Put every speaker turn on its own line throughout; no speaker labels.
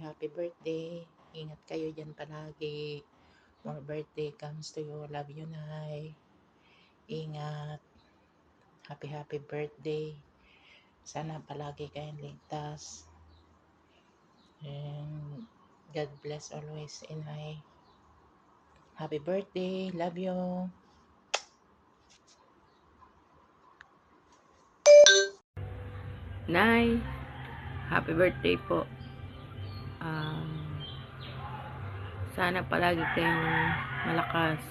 happy birthday. Ingat kayo dyan palagi. More birthday comes to you. Love you, Nay. Ingat. Happy birthday. Sana palagi kayong ligtas. And God bless always, Inay. Happy birthday. Love you.
Nay, happy birthday po. Sana palagi kayong malakas.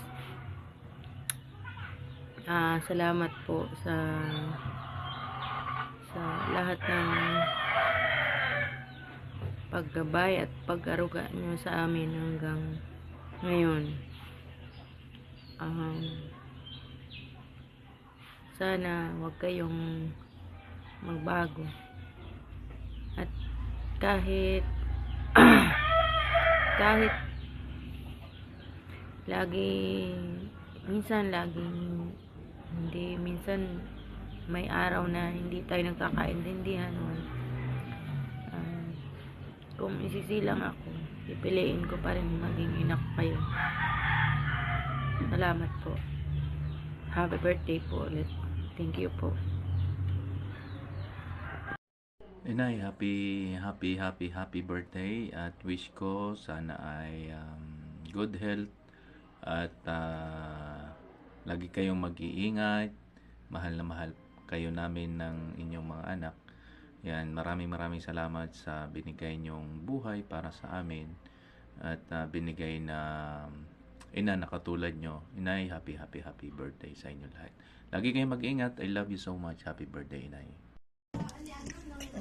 Salamat po sa lahat ng paggabay at pag-aruga nyo sa amin hanggang ngayon. Sana wag kayong magbago. At kahit minsan may araw na hindi tayo nagkakaintindihan. Kung isisilang ako, pipiliin ko pa rin maging ina ko kayo. Salamat po. Happy birthday po ulit. Thank you po.
Inay, happy birthday at wish ko sana ay good health at lagi kayong mag-iingat. Mahal na mahal kayo namin ng inyong mga anak. Yan, maraming salamat sa binigay nyong buhay para sa amin at binigay na ina na katulad nyo. Inay, happy birthday sa inyo lahat. Lagi kayong mag-ingat. I love you so much. Happy birthday, Inay.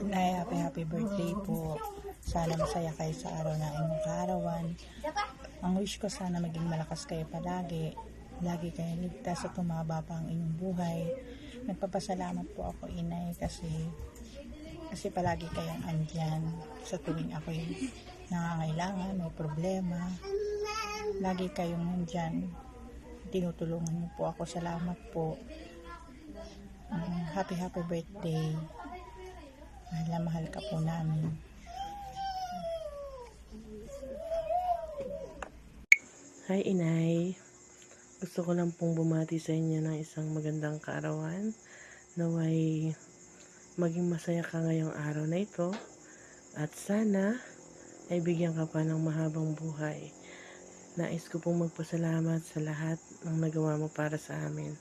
Inay, happy birthday po. Sana masaya kayo sa araw na inyong kaarawan. Ang wish ko sana maging malakas kayo palagi. Lagi kayo ligtas at tumaba pa ang inyong buhay. Nagpapasalamat po ako, Inay, kasi palagi kayong andyan sa tuwing ako'y nangangailangan, may problema. Lagi kayong nandyan. Tinutulungan niyo po ako. Salamat po. Happy birthday. Mahal na mahal ka po namin.
Hi, Inay. Gusto ko lang pong bumati sa inyo ng isang magandang kaarawan. Naway maging masaya ka ngayong araw na ito. At sana ay bigyan ka pa ng mahabang buhay. Nais ko pong magpasalamat sa lahat ng nagawa mo para sa amin.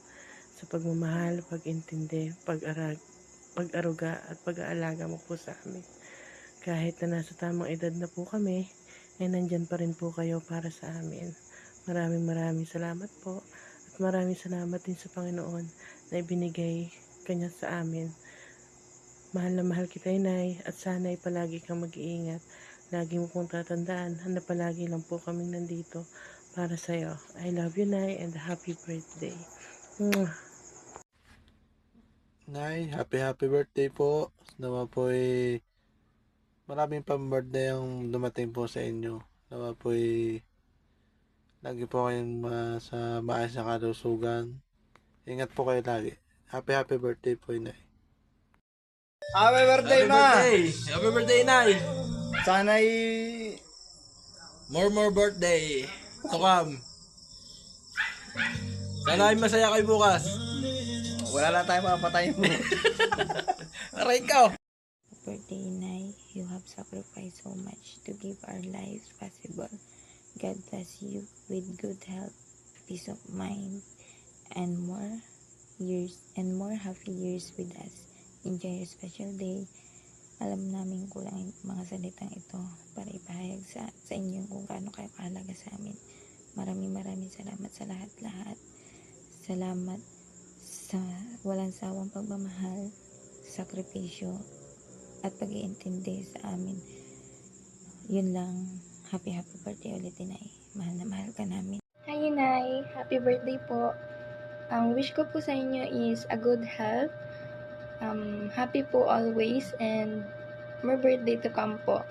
Sa pagmamahal, pag-intindi, pag-aruga at pag-aalaga mo po sa amin. Kahit na nasa tamang edad na po kami, ay nandyan pa rin po kayo para sa amin. Maraming salamat po. At maraming salamat din sa Panginoon na ibinigay kanya sa amin. Mahal na mahal kita, Inay, at sana ay palagi kang mag-iingat. Lagi mo pong tatandaan na palagi lang po kaming nandito para sa'yo. I love you, Nay, and happy birthday.
Nay, happy birthday po. Nawa po maraming pang-birthday ang dumating po sa inyo. Nawa po lagi po kayong sa maayos na kalusugan. Ingat po kayo lagi. Happy birthday po, Inay.
Happy birthday, ma! Happy birthday, Nay! Sana'y more birthday to come. Sana'y masaya kayo bukas. Wala na tayong mapatay mo. Aray ka!
Birthday, Nay. You have sacrificed so much to give our lives possible. God bless you with good health, peace of mind, and more happy years with us. Enjoy your special day. Alam namin kulang yung mga salitang ito para ipahayag sa inyo kung gaano kayo kahalaga sa amin. Maraming salamat sa lahat. Salamat sa walang sawang pagmamahal, sakripisyo, at pag-iintindi sa amin. Yun lang. Happy birthday ulit, Inay. Mahal na mahal ka namin.
Hi, Inay. Happy birthday po. Ang wish ko po sa inyo is a good health. Happy po always and more birthday to come po.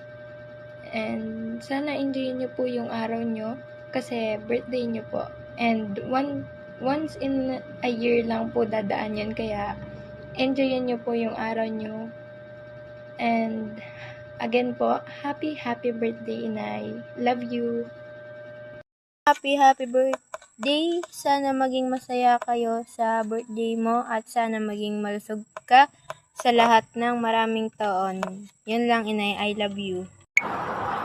And sana enjoy nyo po yung araw nyo kasi birthday nyo po. And once in a year lang po dadaan yan, kaya enjoyin nyo po yung araw nyo. And Again po, happy birthday, Inay. Love you.
Happy birthday! Sana maging masaya kayo sa birthday mo at sana maging malusog ka sa lahat ng maraming taon. Yun lang, Inay. I love you.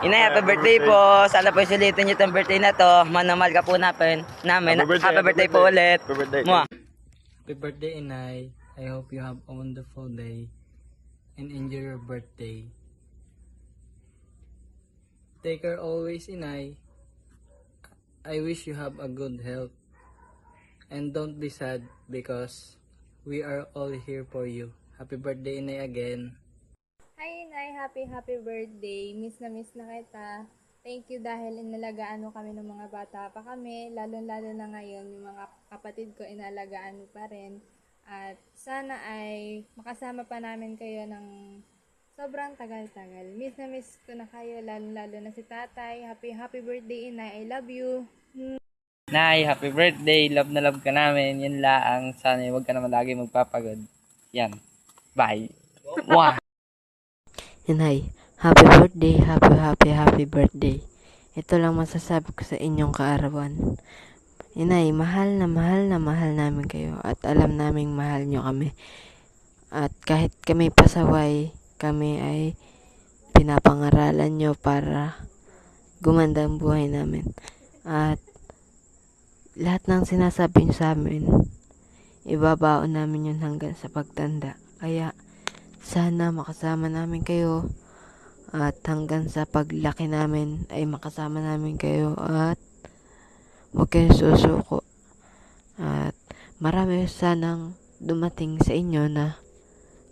Inay, happy birthday po. Sana po sulitin niyo itong birthday na to. Manamal ka po namin. Happy birthday po ulit. Mwah.
Happy birthday, Inay. I hope you have a wonderful day and enjoy your birthday. Take care always, Inay. I wish you have a good health. And don't be sad because we are all here for you. Happy birthday, Inay, again.
Hi, Inay. Happy birthday. Miss na kita. Thank you dahil inalagaan mo kami ng mga bata pa kami. Lalo-lalo na ngayon, yung mga kapatid ko inalagaan mo pa rin. At sana ay makasama pa namin kayo ng sobrang tagal-tagal. Miss na miss ko na kayo, lalo-lalo na si tatay. Happy birthday, Inay. I love you.
Nay, happy birthday. Love na love ka namin. Yan lang. Sana huwag ka naman lagi magpapagod. Yan. Bye. Mwah.
Inay, happy birthday, happy birthday. Ito lang masasabi ko sa inyong kaarawan. Inay, mahal namin kayo at alam naming mahal nyo kami. At kahit kami pasaway, kami ay pinapangaralan nyo para gumanda ang buhay namin. At lahat ng sinasabi nyo sa amin, ibabaon namin yun hanggang sa pagtanda. Kaya sana makasama namin kayo at hanggang sa paglaki namin ay makasama namin kayo at huwag kayong susuko. At marami sanang dumating sa inyo na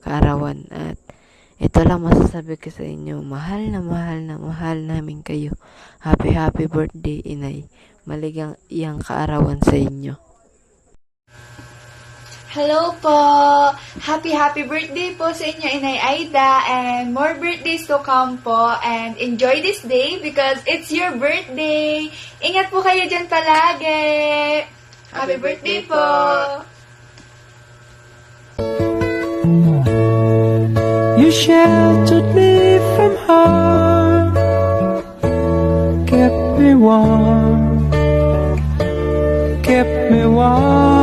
kaarawan. At ito lang masasabi ko sa inyo, mahal namin kayo. Happy birthday, Inay. Maligang iyang kaarawan sa inyo.
Hello po! Happy birthday po sa inyo, Inay Aida, and more birthdays to come po, and enjoy this day because it's your birthday! Ingat po kayo dyan palagi! Happy birthday po!
You sheltered me from harm, kept me warm, kept me warm.